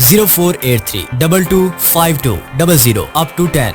0483225200 up to 10।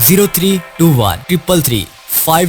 03213335।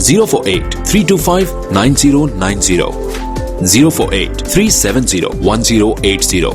048-325-9090, 048-370-1080।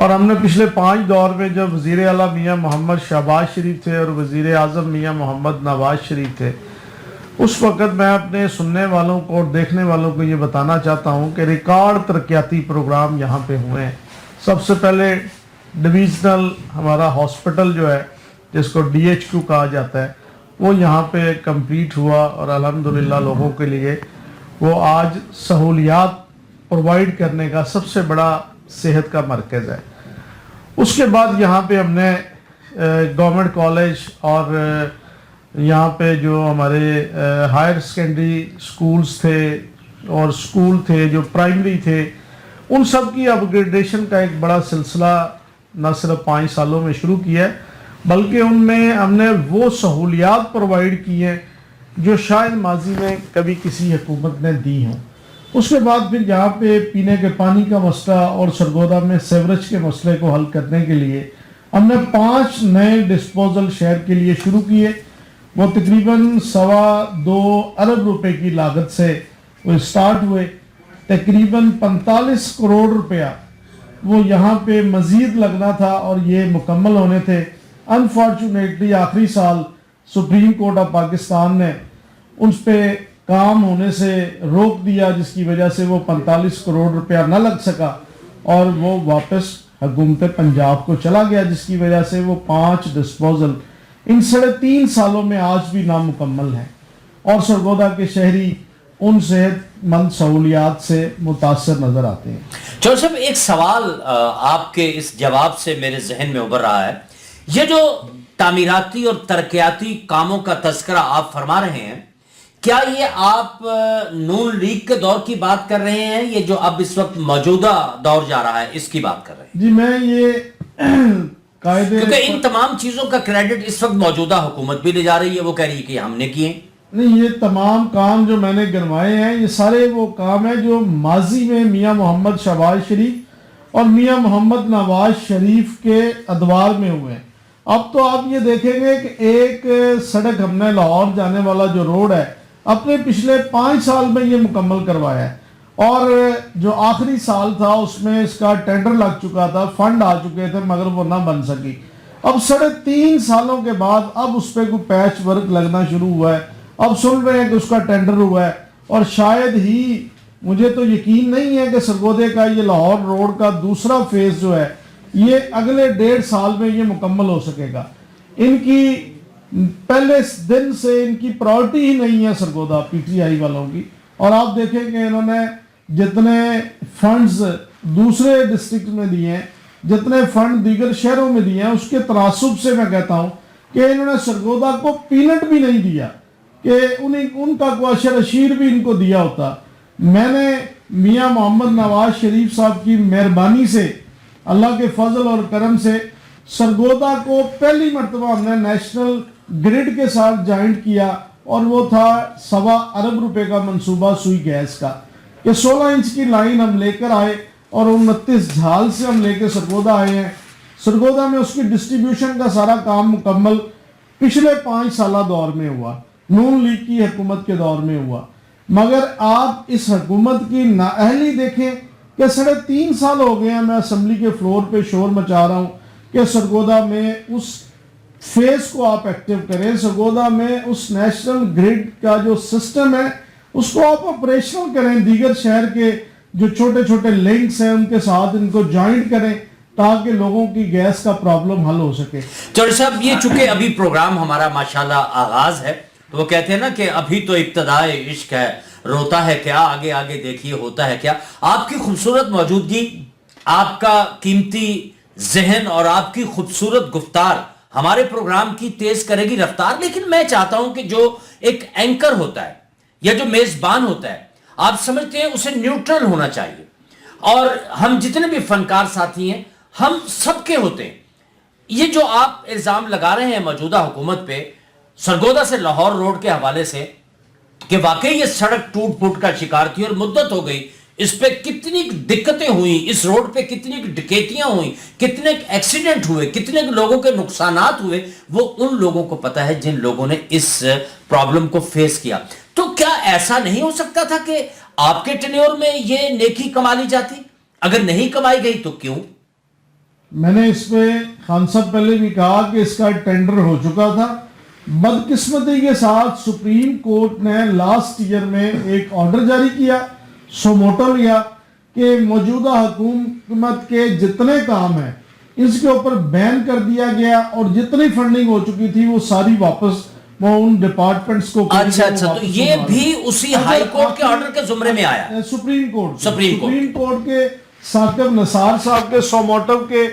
اور ہم نے پچھلے 5 دور میں جب وزیر اعلیٰ میاں محمد شہباز شریف تھے اور وزیر اعظم میاں محمد نواز شریف تھے، اس وقت میں اپنے سننے والوں کو اور دیکھنے والوں کو یہ بتانا چاہتا ہوں کہ ریکارڈ ترقیاتی پروگرام یہاں پہ ہوئے ہیں. سب سے پہلے ڈویژنل ہمارا ہاسپٹل جو ہے جس کو DHQ کہا جاتا ہے وہ یہاں پہ کمپلیٹ ہوا، اور الحمدللہ لوگوں کے لیے وہ آج سہولیات پرووائڈ کرنے کا سب سے بڑا صحت کا مرکز ہے. اس کے بعد یہاں پہ ہم نے گورنمنٹ کالج اور یہاں پہ جو ہمارے ہائر سیکنڈری سکولز تھے اور سکول تھے جو پرائمری تھے، ان سب کی اپ گریڈیشن کا ایک بڑا سلسلہ نہ صرف 5 سالوں میں شروع کیا ہے، بلکہ ان میں ہم نے وہ سہولیات پرووائڈ کی ہیں جو شاید ماضی میں کبھی کسی حکومت نے دی ہوں. اس کے بعد پھر یہاں پہ پینے کے پانی کا مسئلہ اور سرگودا میں سیوریج کے مسئلے کو حل کرنے کے لیے ہم نے 5 نئے ڈسپوزل شہر کے لیے شروع کیے. وہ تقریباً 2.25 ارب روپے کی لاگت سے وہ اسٹارٹ ہوئے. تقریباً 45 کروڑ روپیہ وہ یہاں پہ مزید لگنا تھا اور یہ مکمل ہونے تھے. انفارچونیٹلی آخری سال سپریم کورٹ آف پاکستان نے ان پہ کام ہونے سے روک دیا، جس کی وجہ سے وہ 45 کروڑ روپیہ نہ لگ سکا اور وہ واپس حکومت پنجاب کو چلا گیا، جس کی وجہ سے وہ 5 ڈسپوزل ان 3.5 سالوں میں آج بھی نامکمل ہیں، اور سرگودا کے شہری ان صحت مند سہولیات سے متاثر نظر آتے ہیں. چور صاحب، ایک سوال آپ کے اس جواب سے میرے ذہن میں ابھر رہا ہے. یہ جو تعمیراتی اور ترقیاتی کاموں کا تذکرہ آپ فرما رہے ہیں، کیا یہ آپ نون لیگ کے دور کی بات کر رہے ہیں، یہ جو اب اس وقت موجودہ دور جا رہا ہے اس کی بات کر رہے ہیں؟ جی میں یہ قاعدے، کیونکہ ان تمام چیزوں کا کریڈٹ اس وقت موجودہ حکومت بھی لے جا رہی ہے، وہ کہہ رہی ہے کہ ہم نے کیے نہیں. یہ تمام کام جو میں نے گنوائے ہیں یہ سارے وہ کام ہیں جو ماضی میں میاں محمد شہباز شریف اور میاں محمد نواز شریف کے ادوار میں ہوئے ہیں. اب تو آپ یہ دیکھیں گے کہ ایک سڑک ہم نے لاہور جانے والا جو روڈ ہے اپنے پچھلے 5 سال میں یہ مکمل کروایا ہے، اور جو آخری سال تھا اس میں اس کا ٹینڈر لگ چکا تھا، فنڈ آ چکے تھے مگر وہ نہ بن سکی. اب 3.5 سالوں کے بعد اب اس پہ کوئی پیچ ورک لگنا شروع ہوا ہے. اب سن رہے ہیں کہ اس کا ٹینڈر ہوا ہے، اور شاید ہی، مجھے تو یقین نہیں ہے کہ سرگودے کا یہ لاہور روڈ کا دوسرا فیز جو ہے یہ اگلے 1.5 سال میں یہ مکمل ہو سکے گا. ان کی پہلے دن سے ان کی پرائورٹی ہی نہیں ہے سرگودا PTI والوں کی. اور آپ دیکھیں کہ انہوں نے جتنے فنڈز دوسرے ڈسٹرکٹ میں دیے ہیں، جتنے فنڈ دیگر شہروں میں دیے ہیں، اس کے تناسب سے میں کہتا ہوں کہ انہوں نے سرگودا کو پینٹ بھی نہیں دیا کہ ان کا کوئی اشیر بھی ان کو دیا ہوتا. میں نے میاں محمد نواز شریف صاحب کی مہربانی سے، اللہ کے فضل اور کرم سے، سرگودا کو پہلی مرتبہ ہم نے نیشنل گریڈ کے ساتھ جوائنٹ کیا، اور وہ تھا 1.25 ارب روپے کا منصوبہ سوئی گیس کا، کہ 16 انچ کی لائن ہم لے کر آئے اور 29 جھال سے ہم لے کے سرگودا آئے ہیں. سرگودا میں اس کی ڈسٹریبیوشن کا سارا کام مکمل پچھلے 5 سالہ دور میں ہوا، نون لیگ کی حکومت کے دور میں ہوا. مگر آپ اس حکومت کی نااہلی دیکھیں کہ 3.5 سال ہو گئے ہیں میں اسمبلی کے فلور پہ شور مچا رہا ہوں کہ سرگودا میں اس فیز کو آپ ایکٹیو کریں، سرگودا میں اس نیشنل گریڈ کا جو سسٹم ہے اس کو آپ آپریشنل کریں، دیگر شہر کے جو چھوٹے چھوٹے لنکس ہیں ان کے ساتھ ان کو جوائنٹ کریں تاکہ لوگوں کی گیس کا پرابلم حل ہو سکے. چوڑی صاحب، یہ چونکہ ابھی پروگرام ہمارا ماشاءاللہ آغاز ہے، تو وہ کہتے ہیں نا کہ ابھی تو ابتدائے عشق ہے، روتا ہے کیا، آگے آگے دیکھیے ہوتا ہے کیا. آپ کی خوبصورت موجودگی، آپ کا قیمتی ذہن اور آپ کی خوبصورت گفتار ہمارے پروگرام کی تیز کرے گی رفتار. لیکن میں چاہتا ہوں کہ جو ایک اینکر ہوتا ہے یا جو میزبان ہوتا ہے، آپ سمجھتے ہیں اسے نیوٹرل ہونا چاہیے. اور ہم جتنے بھی فنکار ساتھی ہیں ہم سب کے ہوتے ہیں. یہ جو آپ الزام لگا رہے ہیں موجودہ حکومت پہ سرگودا سے لاہور روڈ کے حوالے سے کہ واقعی یہ سڑک ٹوٹ پھوٹ کا شکار تھی اور مدت ہو گئی، اس پہ کتنی دقتیں ہوئیں، اس روڈ پہ کتنی ڈکیتیاں ہوئیں، کتنے ایکسیڈنٹ ہوئے، کتنے لوگوں کے نقصانات ہوئے، وہ ان لوگوں کو پتا ہے جن لوگوں نے اس پرابلم کو فیس کیا. تو کیا ایسا نہیں ہو سکتا تھا کہ آپ کے ٹینیور میں یہ نیکی کما لی جاتی؟ اگر نہیں کمائی گئی تو کیوں؟ میں نے اس پہ خان صاحب پہلے بھی کہا کہ اس کا ٹینڈر ہو چکا تھا. بدقسمتی کے ساتھ سپریم کورٹ نے لاسٹ ایئر میں ایک آرڈر جاری کیا, سوموٹو لیا کہ موجودہ حکومت کے جتنے کام ہیں اس کے اوپر بین کر دیا گیا, اور جتنی فنڈنگ ہو چکی تھی وہ ساری واپس وہ ان ڈپارٹمنٹس کو. اچھا تو یہ بھی اسی ہائی کورٹ کے آرڈر کے زمرے میں آیا؟ سپریم کورٹ کے ثاقب نثار صاحب کے سوموٹو کے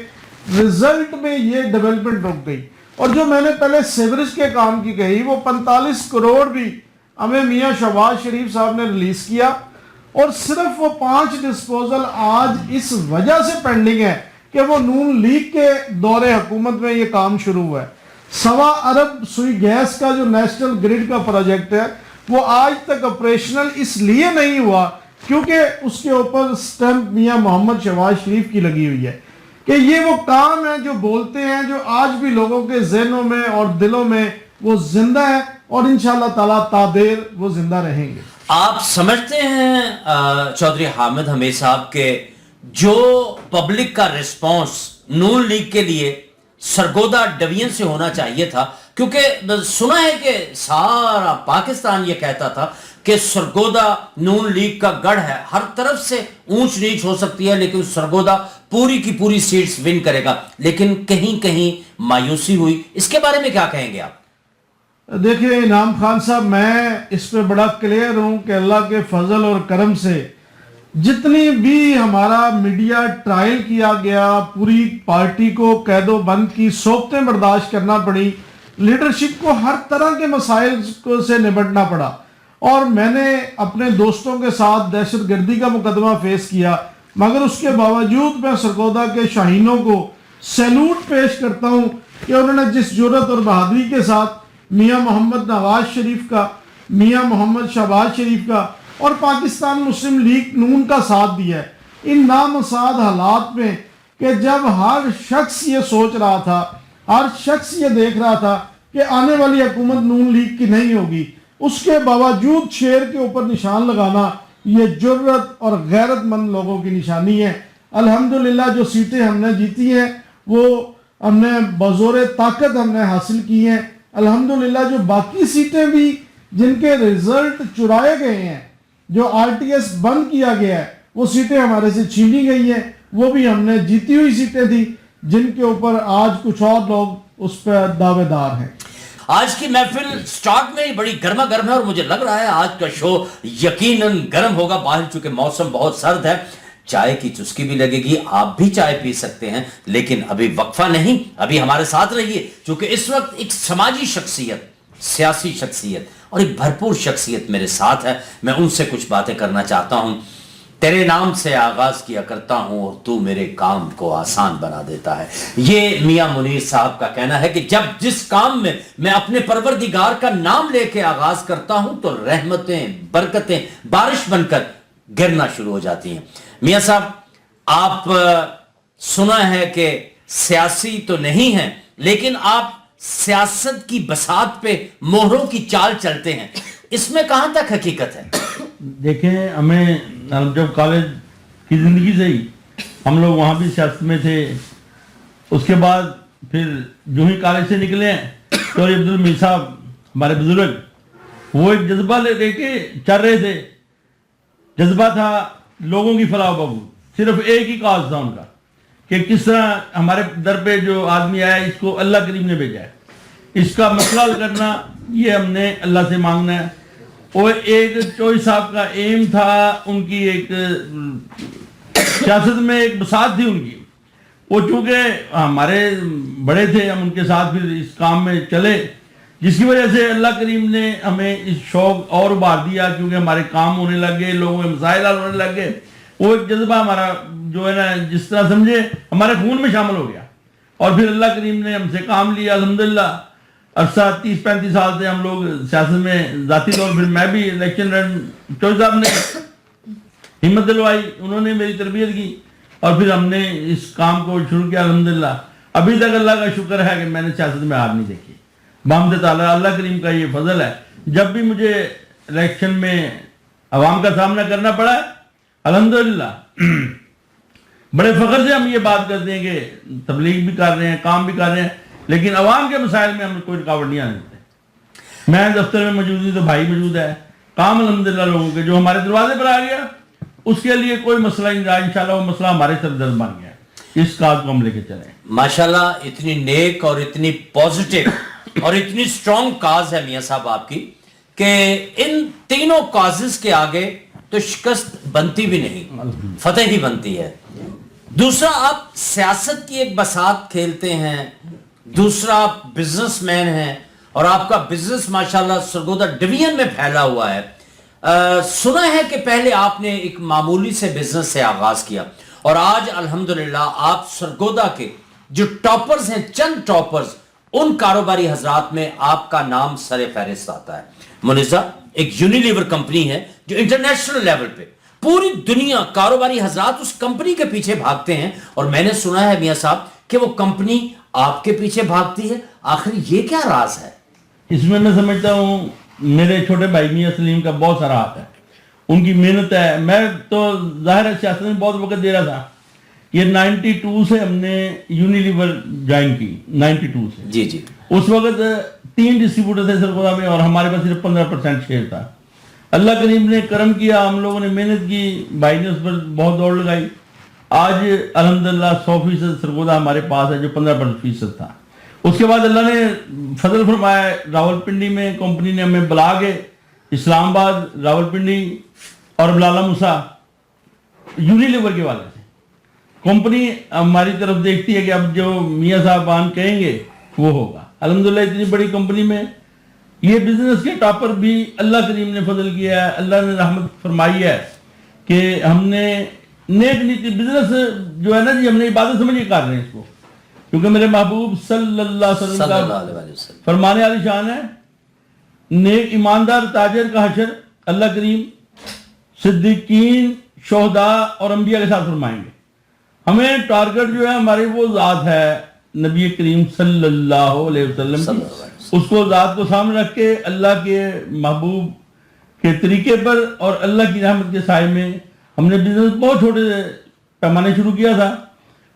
رزلٹ میں یہ ڈیولپمنٹ رک گئی. اور جو میں نے پہلے سیوریج کے کام کی کہی, وہ 45 کروڑ بھی ہمیں میاں شہباز شریف صاحب نے ریلیز کیا, اور صرف وہ 5 ڈسپوزل آج اس وجہ سے پینڈنگ ہے کہ وہ نون لیگ کے دور حکومت میں یہ کام شروع ہوا ہے. 1.25 ارب سوئی گیس کا جو نیشنل گریڈ کا پروجیکٹ ہے وہ آج تک آپریشنل اس لیے نہیں ہوا کیونکہ اس کے اوپر سٹیمپ میاں محمد شہباز شریف کی لگی ہوئی ہے کہ یہ وہ کام ہے جو بولتے ہیں, جو آج بھی لوگوں کے ذہنوں میں اور دلوں میں وہ زندہ ہے, اور انشاءاللہ تعالیٰ تادیر وہ زندہ رہیں گے. آپ سمجھتے ہیں چودھری حامد حمید صاحب کے جو پبلک کا ریسپانس نون لیگ کے لیے سرگودا ڈویژن سے ہونا چاہیے تھا, کیونکہ سنا ہے کہ سارا پاکستان یہ کہتا تھا کہ سرگودا نون لیگ کا گڑھ ہے, ہر طرف سے اونچ نیچ ہو سکتی ہے لیکن سرگودا پوری کی پوری سیٹس ون کرے گا, لیکن کہیں کہیں مایوسی ہوئی. اس کے بارے میں کیا کہیں گے آپ؟ دیکھیں انعام خان صاحب, میں اس پہ بڑا کلیئر ہوں کہ اللہ کے فضل اور کرم سے جتنی بھی ہمارا میڈیا ٹرائل کیا گیا, پوری پارٹی کو قید و بند کی صحبتیں برداشت کرنا پڑی, لیڈرشپ کو ہر طرح کے مسائل سے نمٹنا پڑا, اور میں نے اپنے دوستوں کے ساتھ دہشت گردی کا مقدمہ فیس کیا, مگر اس کے باوجود میں سرگودا کے شاہینوں کو سیلوٹ پیش کرتا ہوں کہ انہوں نے جس جرأت اور بہادری کے ساتھ میاں محمد نواز شریف کا, میاں محمد شہباز شریف کا اور پاکستان مسلم لیگ نون کا ساتھ دیا ہے ان نامساعد حالات میں, کہ جب ہر شخص یہ سوچ رہا تھا, ہر شخص یہ دیکھ رہا تھا کہ آنے والی حکومت نون لیگ کی نہیں ہوگی, اس کے باوجود شیر کے اوپر نشان لگانا یہ جرت اور غیرت مند لوگوں کی نشانی ہے. الحمدللہ جو سیٹیں ہم نے جیتی ہیں وہ ہم نے بزور طاقت ہم نے حاصل کی ہیں. الحمدللہ جو باقی سیٹیں بھی جن کے ریزلٹ چرائے گئے ہیں, جو آر ٹی ایس بند کیا گیا ہے, وہ سیٹیں ہمارے سے چھینی گئی ہیں, وہ بھی ہم نے جیتی ہوئی سیٹیں تھی جن کے اوپر آج کچھ اور لوگ اس پہ دعوے دار ہیں. آج کی محفل سٹارٹ میں ہی بڑی گرما گرم ہے, اور مجھے لگ رہا ہے آج کا شو یقیناً گرم ہوگا. باہر چونکہ موسم بہت سرد ہے, چائے کی چسکی بھی لگے گی, آپ بھی چائے پی سکتے ہیں, لیکن ابھی وقفہ نہیں, ابھی ہمارے ساتھ رہیے, چونکہ اس وقت ایک سماجی شخصیت, سیاسی شخصیت اور ایک بھرپور شخصیت میرے ساتھ ہے. میں ان سے کچھ باتیں کرنا چاہتا ہوں. تیرے نام سے آغاز کیا کرتا ہوں اور تو میرے کام کو آسان بنا دیتا ہے. یہ میاں منیر صاحب کا کہنا ہے کہ جب جس کام میں میں اپنے پروردگار کا نام لے کے آغاز کرتا ہوں تو رحمتیں, برکتیں بارش بن کر گرنا شروع ہو جاتی ہیں. میاں صاحب, آپ سنا ہے کہ سیاسی تو نہیں ہیں, لیکن آپ سیاست کی بساط پہ مہروں کی چال چلتے ہیں. اس میں کہاں تک حقیقت ہے؟ دیکھیں, ہمیں جب کالج کی زندگی سے ہی ہم لوگ وہاں بھی سیاست میں تھے, اس کے بعد پھر جو ہی کالج سے نکلے ہیں تو عبدالمیر صاحب ہمارے بزرگ وہ ایک جذبہ لے کے چل رہے تھے. جذبہ تھا لوگوں کی فلاح و بہبود, صرف ایک ہی کاز تھا ان کا کہ کس طرح ہمارے در پہ جو آدمی آیا اس کو اللہ کریم نے بھیجا ہے, اس کا مسئلہ حل کرنا یہ ہم نے اللہ سے مانگنا ہے. اور ایک چوئی صاحب کا ایم تھا, ان کی ایک سیاست میں ایک بساط تھی ان کی, وہ چونکہ ہمارے بڑے تھے, ہم ان کے ساتھ پھر اس کام میں چلے, جس کی وجہ سے اللہ کریم نے ہمیں اس شوق اور ابھار دیا, کیونکہ ہمارے کام ہونے لگ گئے, لوگوں میں مسائل حل ہونے لگ گئے. وہ ایک جذبہ ہمارا جو ہے نا, جس طرح سمجھے ہمارے خون میں شامل ہو گیا, اور پھر اللہ کریم نے ہم سے کام لیا. الحمدللہ عرصہ 30-35 سال سے ہم لوگ سیاست میں ذاتی طور پھر میں بھی الیکشن رن, چوئی صاحب نے ہمت دلوائی, انہوں نے میری تربیت کی, اور پھر ہم نے اس کام کو شروع کیا. الحمدللہ ابھی تک اللہ کا شکر ہے کہ میں نے سیاست میں ہار نہیں دیکھی. بحمد تعالیٰ اللہ کریم کا یہ فضل ہے, جب بھی مجھے الیکشن میں عوام کا سامنا کرنا پڑا ہے الحمدللہ بڑے فخر سے ہم یہ بات کرتے ہیں کہ تبلیغ بھی کر رہے ہیں, کام بھی کر رہے ہیں, لیکن عوام کے مسائل میں ہم کوئی رکاوٹ نہیں آنے دیتے. میں دفتر میں موجود ہوں تو بھائی موجود ہے, کام الحمدللہ لوگوں کے جو ہمارے دروازے پر آ گیا اس کے لیے کوئی مسئلہ نہیں رہا. انشاءاللہ وہ مسئلہ ہمارے سردرد بن گیا. اس کاج کو ہم لے کے چلیں. ماشاءاللہ اتنی نیک اور اتنی پوزیٹیو اور اتنی سٹرونگ کاز ہے میاں صاحب آپ کی کہ ان تینوں کازز کے آگے تو شکست بنتی بھی نہیں, فتح ہی بنتی ہے. دوسرا آپ سیاست کی ایک بساط کھیلتے ہیں, دوسرا آپ بزنس مین ہیں اور آپ کا بزنس ماشاءاللہ سرگودا ڈویژن میں پھیلا ہوا ہے. سنا ہے کہ پہلے آپ نے ایک معمولی سے بزنس سے آغاز کیا اور آج الحمدللہ آپ سرگودا کے جو ٹاپرز ہیں, چند ٹاپرز, ان کاروباری حضرات میں آپ کا نام سر فہرست آتا ہے. منزہ ایک یونیلیور کمپنی ہے جو انٹرنیشنل لیول پہ پوری دنیا کاروباری حضرات اس کمپنی کے پیچھے بھاگتے ہیں, اور میں نے سنا ہے میاں صاحب کہ وہ کمپنی آپ کے پیچھے بھاگتی ہے. آخر یہ کیا راز ہے؟ اس میں سمجھتا ہوں میرے چھوٹے بھائی میاں سلیم کا بہت سارا ہاتھ ہے, ان کی محنت ہے. میں تو ظاہر ہے سیاست میں بہت وقت دے رہا تھا. یہ 92 سے ہم نے یونیلیور جوائن کی, 92 سے. جی جی. اس وقت 3 ڈسٹریبیوٹر تھے سرگودا میں اور ہمارے پاس صرف 15% شیئر تھا. اللہ کریم نے کرم کیا, ہم لوگوں نے محنت کی, بھائی نے اس پر بہت دوڑ لگائی. آج الحمدللہ 100% سرگودا ہمارے پاس ہے جو 15% تھا. اس کے بعد اللہ نے فضل فرمایا, راول پنڈی میں کمپنی نے ہمیں بلا کے اسلام آباد, راول پنڈی اور لالا موسیٰ یونیلیور کے والے سے کمپنی ہماری طرف دیکھتی ہے کہ اب جو میاں صاحبان کہیں گے وہ ہوگا. الحمدللہ اتنی بڑی کمپنی میں یہ بزنس کے ٹاپر بھی اللہ کریم نے فضل کیا ہے, اللہ نے رحمت فرمائی ہے کہ ہم نے نیک نیتی بزنس جو ہے نا جی, ہم نے عبادت سمجھ کے کر رہے ہیں اس کو, کیونکہ میرے محبوب صلی اللہ علیہ وسلم فرمانے والی شان ہے, نیک ایماندار تاجر کا حشر اللہ کریم صدیقین, شہداء اور انبیاء کے ساتھ فرمائیں گے. ہمیں ٹارگٹ جو ہے ہماری وہ ذات ہے نبی کریم صلی اللہ علیہ وسلم کی, اس کو ذات کو سامنے رکھ کے اللہ کے محبوب کے طریقے پر اور اللہ کی رحمت کے سائے میں ہم نے بزنس بہت چھوٹے پیمانے شروع کیا تھا,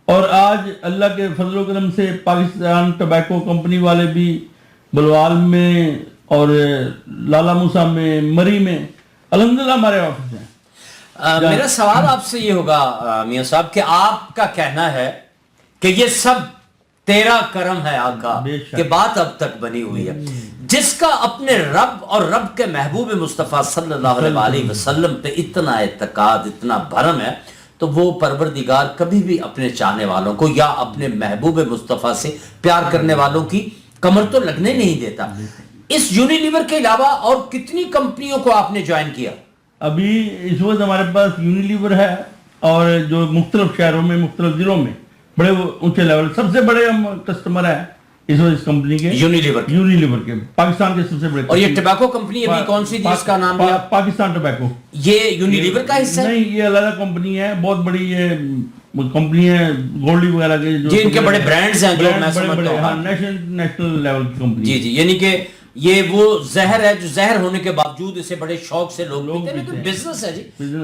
اور آج اللہ کے فضل و کرم سے پاکستان ٹبیکو کمپنی والے بھی بلوال میں اور لالا موسیٰ میں, مری میں الحمدللہ ہمارے آفس ہیں. میرا سوال آپ سے یہ ہوگا میاں صاحب کہ آپ کا کہنا ہے کہ یہ سب تیرا کرم ہے آقا کہ بات اب تک بنی ہوئی ہے, جس کا اپنے رب اور رب کے محبوب مصطفیٰ صلی اللہ علیہ وسلم پہ اتنا اعتقاد, اتنا بھرم ہے, تو وہ پروردگار کبھی بھی اپنے چاہنے والوں کو یا اپنے محبوب مصطفیٰ سے پیار کرنے والوں کی کمر تو لگنے نہیں دیتا. اس یونیلیور کے علاوہ اور کتنی کمپنیوں کو آپ نے جوائن کیا؟ ابھی اس وقت ہمارے پاس یونیلیور ہے اور جو مختلف شہروں میں, مختلف ضلعوں میں بڑے اونچے لیول, سب سے بڑے ہم کسٹمر ہیں اس وقت اس کمپنی کے, یونیلیور کے پاکستان کے سب سے بڑے. اور یہ ٹبیکو کمپنی ابھی کون سی جس کا نام ہے؟ پاکستان ٹبیکو. یہ یونیلیور کا حصہ ہے؟ نہیں, یہ علیحدہ کمپنی ہے, بہت بڑی یہ کمپنی ہے, گولڈی وغیرہ کے جو ان کے بڑے برانڈز ہیں جو میں سمجھتا ہوں نیشنل لیول کی کمپنی. جی جی, یعنی کہ یہ وہ زہر ہے جو زہر ہونے کے باوجود اسے بڑے شوق سے لوگ پیتے ہیں, لیکن بزنس ہے جی,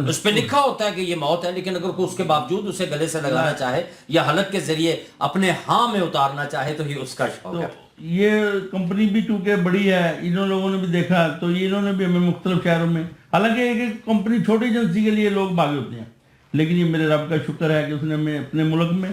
اس پہ لکھا ہوتا ہے کہ یہ موت ہے, لیکن اگر کوئی اس کے باوجود اسے گلے سے لگانا چاہے یا حلق کے ذریعے اپنے ہاں میں اتارنا چاہے تو یہ اس کا شوق ہے. یہ کمپنی بھی چونکہ بڑی ہے, انہوں لوگوں نے بھی دیکھا تو یہ انہوں نے بھی ہمیں مختلف شہروں میں, حالانکہ ایک کمپنی چھوٹی ایجنسی کے لیے لوگ بھاگے ہوتے ہیں, لیکن یہ میرے رب کا شکر ہے کہ اس نے ہمیں اپنے ملک میں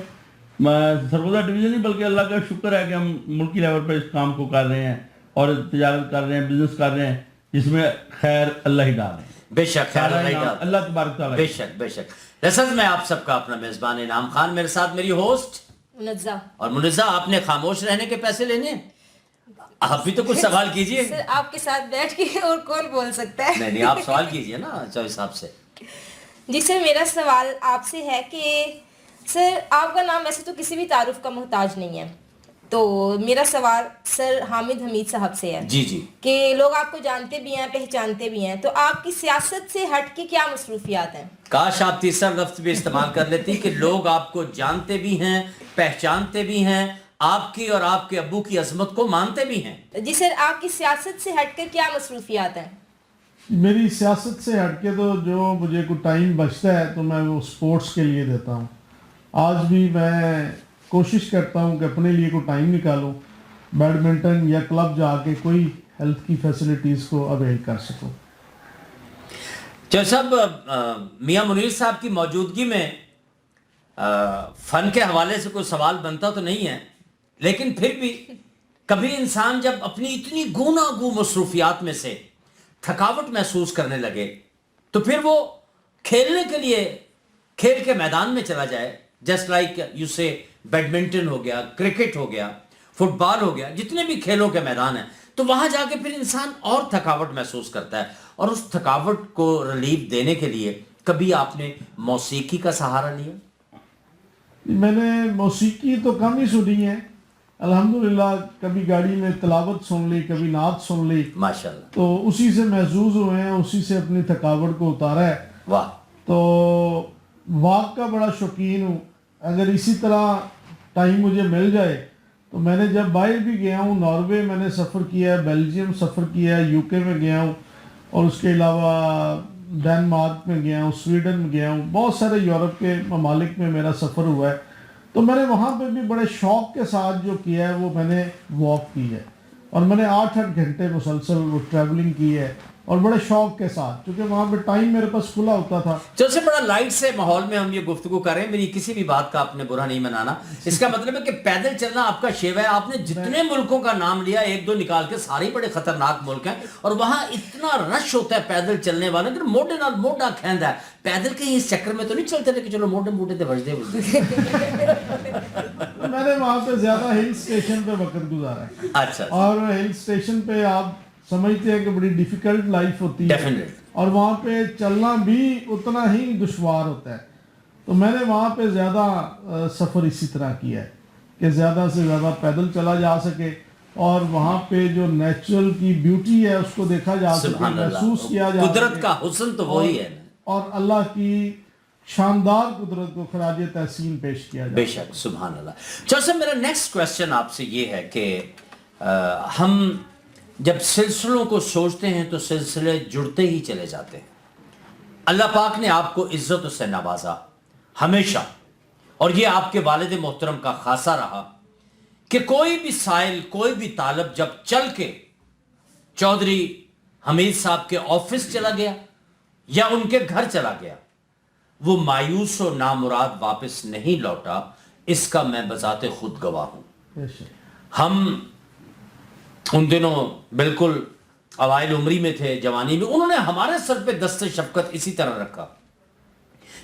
سرگودا ڈویژن نہیں بلکہ اللہ کا شکر ہے کہ ہم ملکی لیول پر اس کام کو کر رہے ہیں اور تجارت کر رہے ہیں, بزنس کر رہے ہیں, جس میں خیر اللہ ہی ڈال رہے ہیں. بے شک خیر اللہ ہی ڈال, اللہ تبارک تعالیٰ. بے شک بے شک. رسد میں آپ سب کا اپنا میزبان انعام خان, میرے ساتھ میری ہوسٹ منزہ. اور منزہ, آپ نے خاموش رہنے کے پیسے لینے ہیں, آپ بھی تو کچھ سوال کیجئے. سر آپ کے ساتھ بیٹھ کے اور کون بول سکتا ہے؟ نہیں آپ سوال کیجئے نا چوائس صاحب سے. جی سر, میرا سوال آپ سے ہے کہ سر آپ کا نام ویسے تو کسی بھی تعارف کا محتاج نہیں ہے, تو میرا سوال سر حامد حمید صاحب سے ہے. جی جی. کہ لوگ آپ کو جانتے بھی ہیں, پہچانتے بھی ہیں, تو آپ کی سیاست سے ہٹ کے کیا مصروفیات ہیں؟ کاش آپ تیسرا لفظ بھی استعمال کر لیتی کہ لوگ آپ کو جانتے بھی ہیں, پہچانتے بھی ہیں, آپ کی اور آپ کے ابو کی عظمت کو مانتے بھی ہیں. جی سر, آپ کی سیاست سے ہٹ کر کیا مصروفیات ہیں؟ میری سیاست سے ہٹ کے تو جو مجھے کوئی ٹائم بچتا ہے تو میں وہ سپورٹس کے لیے دیتا ہوں, آج بھی میں کوشش کرتا ہوں کہ اپنے لیے کوئی ٹائم نکالوں, بیڈمنٹن یا کلب جا کے کوئی ہیلتھ کی فیسلٹیز کو اویل کر سکوں. چودھری صاحب, میاں منیر صاحب کی موجودگی میں فن کے حوالے سے کوئی سوال بنتا تو نہیں ہے, لیکن پھر بھی کبھی انسان جب اپنی اتنی گوناگوں مصروفیات میں سے تھکاوٹ محسوس کرنے لگے تو پھر وہ کھیلنے کے لیے کھیل کے میدان میں چلا جائے, جسٹ لائک یو سے بیڈمنٹن ہو گیا, کرکٹ ہو گیا, فٹ بال ہو گیا, جتنے بھی کھیلوں کے میدان ہیں, تو وہاں جا کے پھر انسان اور تھکاوٹ محسوس کرتا ہے, اور اس تھکاوٹ کو ریلیف دینے کے لیے کبھی آپ نے موسیقی کا سہارا لیا؟ میں نے موسیقی تو کم ہی سنی ہے, الحمدللہ. کبھی گاڑی میں تلاوت سن لی, کبھی نعت سن لی, ماشاءاللہ, تو اسی سے محظوظ ہوئے ہیں, اسی سے اپنی تھکاوٹ کو اتارا ہے. واہ. تو واک کا بڑا شوقین ہوں. اگر اسی طرح ٹائم مجھے مل جائے تو میں نے جب باہر بھی گیا ہوں, ناروے میں نے سفر کیا ہے, بیلجیم سفر کیا ہے, یو کے میں گیا ہوں, اور اس کے علاوہ ڈینمارک میں گیا ہوں, سویڈن میں گیا ہوں, بہت سارے یورپ کے ممالک میں میرا سفر ہوا ہے. تو میں نے وہاں پہ بھی بڑے شوق کے ساتھ جو کیا ہے وہ میں نے واک کی ہے, اور میں نے 8-8 گھنٹے مسلسل وہ ٹریولنگ کی ہے, اور بڑے شوق کے ساتھ, کیونکہ وہاں پہ ٹائم میرے پاس کھلا ہوتا تھا. جو سے بڑا لائٹ سے ماحول میں ہم یہ گفتگو کر رہے ہیں, میری کسی بھی بات کا آپ نے برا نہیں منانا. اس کا مطلب ہے کہ پیدل چلنا آپ کا شیوا ہے. آپ نے جتنے ملکوں کا نام لیا, ایک دو نکال کے, سارے بڑے خطرناک ملک ہیں, اور وہاں اتنا رش ہوتا ہے پیدل چلنے والے, کہ موٹے نال موٹا کھیندا ہے. پیدل کہیں اس چکر میں تو نہیں چلتے تھے کہ چلو موٹے موٹے تے بجدے بجدے. میں نے وہاں پہ زیادہ ہل اسٹیشن پہ وقت گزارا ہے. اچھا. اور ہل اسٹیشن پہ آپ سمجھتے ہیں کہ بڑی ڈیفیکلٹ لائف ہوتی ہے, اور وہاں پہ چلنا بھی اتنا ہی دشوار ہوتا ہے. تو میں نے وہاں پہ زیادہ سفر اسی طرح کیا ہے کہ زیادہ سے زیادہ پیدل چلا جا سکے, اور وہاں پہ جو نیچرل کی بیوٹی ہے اس کو دیکھا جا سکے, محسوس کیا جا سکے. قدرت کا حسن تو وہی ہے, اور اللہ کی شاندار قدرت کو خراج تحسین پیش کیا جائے. بے شک, سبحان اللہ. چلو سر, میرا نیکسٹ کویسچن آپ سے یہ ہے کہ ہم جب سلسلوں کو سوچتے ہیں تو سلسلے جڑتے ہی چلے جاتے ہیں. اللہ پاک نے آپ کو عزت سے نوازا ہمیشہ, اور یہ آپ کے والد محترم کا خاصہ رہا کہ کوئی بھی سائل, کوئی بھی طالب جب چل کے چودھری حمید صاحب کے آفس چلا گیا یا ان کے گھر چلا گیا, وہ مایوس و نامراد واپس نہیں لوٹا. اس کا میں بذات خود گواہ ہوں. ہم ان دنوں بالکل اوائل عمری میں تھے, جوانی میں. انہوں نے ہمارے سر پہ دست شفقت اسی طرح رکھا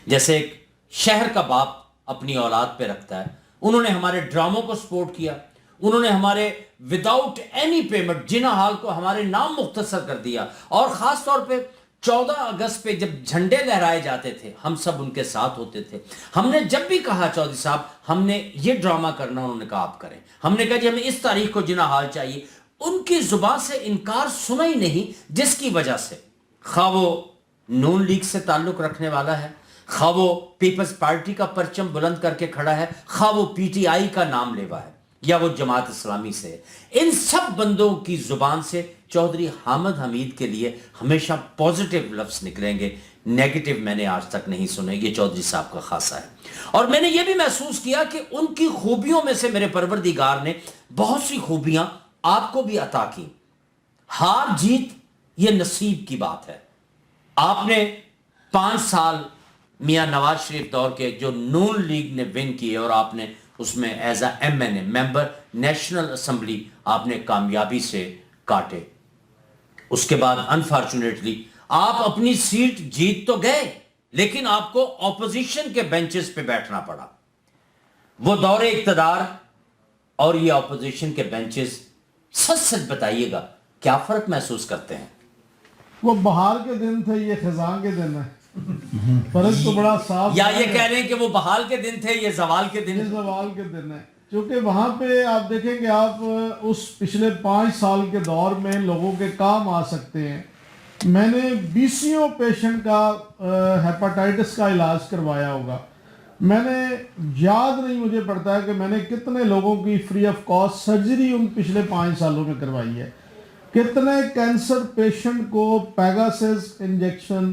جیسے ایک شہر کا باپ اپنی اولاد پہ رکھتا ہے. انہوں نے ہمارے ڈراموں کو سپورٹ کیا. انہوں نے ہمارے وداؤٹ اینی پیمنٹ جنا حال کو ہمارے نام مختصر کر دیا, اور خاص طور پہ 14 اگست پہ جب جھنڈے لہرائے جاتے تھے ہم سب ان کے ساتھ ہوتے تھے. ہم نے جب بھی کہا چودھری صاحب ہم نے یہ ڈرامہ کرنا, انہوں نے کہا آپ کریں. ہم نے کہا جی ہمیں اس تاریخ کو جنا حال چاہیے, ان کی زبان سے انکار سنا ہی نہیں, جس کی وجہ سے خواہ وہ نون لیگ سے تعلق رکھنے والا ہے, خواہ وہ پیپلز پارٹی کا پرچم بلند کر کے کھڑا ہے, خواہ وہ پی ٹی آئی کا نام لیوا ہے, یا وہ جماعت اسلامی سے, ان سب بندوں کی زبان سے چودھری حامد حمید کے لیے ہمیشہ پوزیٹیو لفظ نکلیں گے, نیگیٹو میں نے آج تک نہیں سنے. یہ چودھری صاحب کا خاصہ ہے. اور میں نے یہ بھی محسوس کیا کہ ان کی خوبیوں میں سے میرے پروردگار نے بہت سی خوبیاں آپ کو بھی عطا کی. ہار جیت یہ نصیب کی بات ہے. آپ نے 5 سال میاں نواز شریف دور کے جو نون لیگ نے ون کیے, اور آپ نے اس میں as a M N A member National Assembly آپ نے کامیابی سے کاٹے. اس کے بعد انفارچونیٹلی آپ اپنی سیٹ جیت تو گئے, لیکن آپ کو اپوزیشن کے بینچز پہ بیٹھنا پڑا. وہ دور اقتدار اور یہ اپوزیشن کے بینچز, سچ سچ بتائیے گا کیا فرق محسوس کرتے ہیں؟ وہ بہار کے دن تھے, یہ خزاں کے دن ہے. فرق تو بڑا صاف. یا یہ کہہ رہے ہیں کہ وہ بحال کے دن تھے, یہ زوال کے دن. یہ زوال کے دن ہے, کیونکہ وہاں پہ آپ دیکھیں کہ آپ اس پچھلے 5 سال کے دور میں لوگوں کے کام آ سکتے ہیں. میں نے 20 پیشنٹ کا ہیپاٹائٹس کا علاج کروایا ہوگا. میں نے یاد نہیں مجھے پڑتا ہے کہ میں نے کتنے لوگوں کی فری آف کاسٹ سرجری ان پچھلے 5 سالوں میں کروائی ہے. کتنے کینسر پیشنٹ کو پیگاسس انجیکشن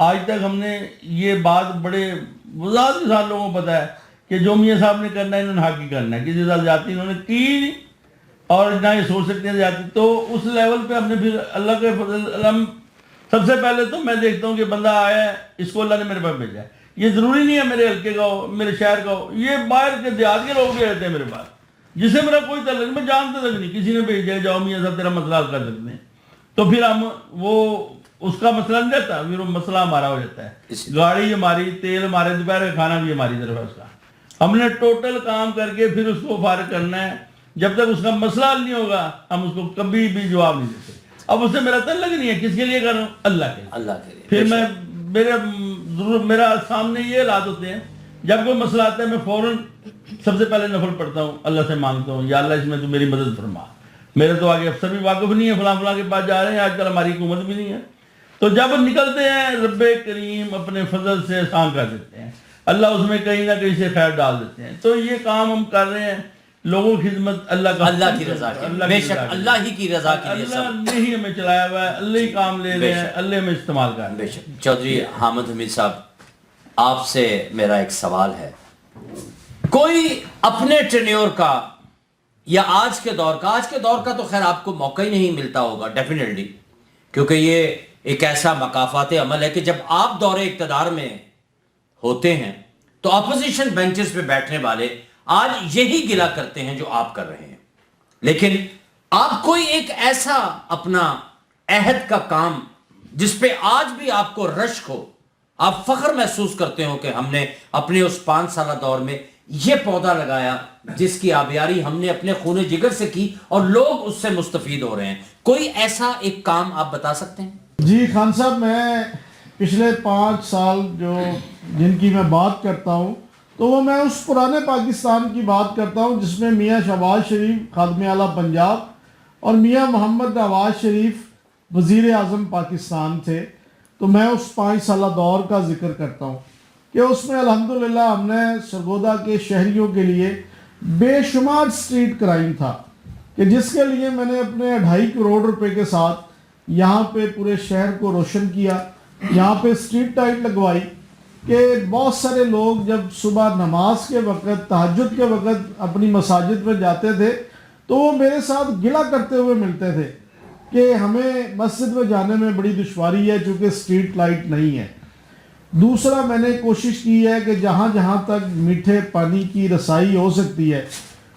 آج تک ہم نے یہ بات بڑے وضاحت کے ساتھ لوگوں کو پتہ ہے کہ جو میاں صاحب نے کرنا ہے انہوں نے حق ہی کرنا ہے، کسی ساتھ زیادتی انہوں نے کی اور نہ یہ سوچ سکتے ہیں زیادتی. تو اس لیول پہ ہم نے پھر اللہ کے فضل، ہم سب سے پہلے تو میں دیکھتا ہوں کہ بندہ آیا ہے، اس کو اللہ نے میرے پاس بھیجا ہے. یہ ضروری نہیں ہے میرے حلقے کا ہو، میرے شہر کا ہو، یہ باہر کے دیہات کے لوگ بھی رہتے ہیں میرے پاس جس سے میرا کوئی تعلق نہیں، میں جانتا تک نہیں، کسی نے بھیجا جاؤ میاں صاحب تیرا مسئلہ حل کر سکتے ہیں. تو پھر ہم وہ اس کا مسئلہ نہیں رہتا، پھر وہ مسئلہ ہمارا ہو جاتا ہے. گاڑی ہماری، تیل ہمارے، دوپہر کا کھانا بھی ہماری طرف ہے اس کا. ہم نے ٹوٹل کام کر کے پھر اس کو فارغ کرنا ہے. جب تک اس کا مسئلہ حل نہیں ہوگا ہم اس کو کبھی بھی جواب نہیں دیتے. اب اس سے میرا تعلق نہیں ہے، کس کے لیے کر رہا ہوں؟ اللہ کے لیے. پھر میں میرا سامنے یہ حالات ہوتے ہیں، جب کوئی مسئلہ آتا ہے میں فوراً سب سے پہلے نفل پڑھتا ہوں، اللہ سے مانگتا ہوں یا اللہ اس میں تو میری مدد فرما. میرے تو آگے افسر بھی واقف نہیں ہے، فلاں فلاں کے پاس جا رہے ہیں، آج کل ہماری حکومت بھی نہیں ہے. تو جب نکلتے ہیں رب کریم اپنے فضل سے آسان کر دیتے ہیں، اللہ اس میں کہیں نہ کہیں سے خیر ڈال دیتے ہیں. تو یہ کام ہم کر رہے ہیں لوگوں کی خدمت، اللہ کی رضا کے لیے، بے شک اللہ ہی کی رضا کے لیے. اللہ نے ہی ہمیں چلایا ہوا ہے، اللہ ہی کام لے رہے ہیں، اللہ ہمیں استعمال کر رہے ہیں. بے شک. چودھری حامد حمید صاحب، آپ سے میرا ایک سوال ہے. کوئی اپنے ٹینیور کا یا آج کے دور کا تو خیر آپ کو موقع ہی نہیں ملتا ہوگا ڈیفینیٹلی، کیونکہ یہ ایک ایسا مقافات عمل ہے کہ جب آپ دور اقتدار میں ہوتے ہیں تو اپوزیشن بینچز پہ بیٹھنے والے آج یہی گلہ کرتے ہیں جو آپ کر رہے ہیں. لیکن آپ کوئی ایک ایسا اپنا عہد کا کام جس پہ آج بھی آپ کو رشک ہو، آپ فخر محسوس کرتے ہو کہ ہم نے اپنے اس 5 سالہ دور میں یہ پودا لگایا جس کی آبیاری ہم نے اپنے خون جگر سے کی اور لوگ اس سے مستفید ہو رہے ہیں، کوئی ایسا ایک کام آپ بتا سکتے ہیں؟ جی خان صاحب، میں پچھلے 5 سال جن کی میں بات کرتا ہوں تو وہ میں اس پرانے پاکستان کی بات کرتا ہوں جس میں میاں شہباز شریف خادم اعلیٰ پنجاب اور میاں محمد نواز شریف وزیر اعظم پاکستان تھے. تو میں اس 5 سالہ دور کا ذکر کرتا ہوں کہ اس میں الحمدللہ ہم نے سرگودا کے شہریوں کے لیے بے شمار سٹریٹ کرائم تھا کہ جس کے لیے میں نے اپنے 2.5 کروڑ روپے کے ساتھ یہاں پہ پورے شہر کو روشن کیا. یہاں پہ سٹریٹ لائٹ لگوائی کہ بہت سارے لوگ جب صبح نماز کے وقت، تہجد کے وقت اپنی مساجد میں جاتے تھے تو وہ میرے ساتھ گلہ کرتے ہوئے ملتے تھے کہ ہمیں مسجد میں جانے میں بڑی دشواری ہے چونکہ سٹریٹ لائٹ نہیں ہے. دوسرا میں نے کوشش کی ہے کہ جہاں جہاں تک میٹھے پانی کی رسائی ہو سکتی ہے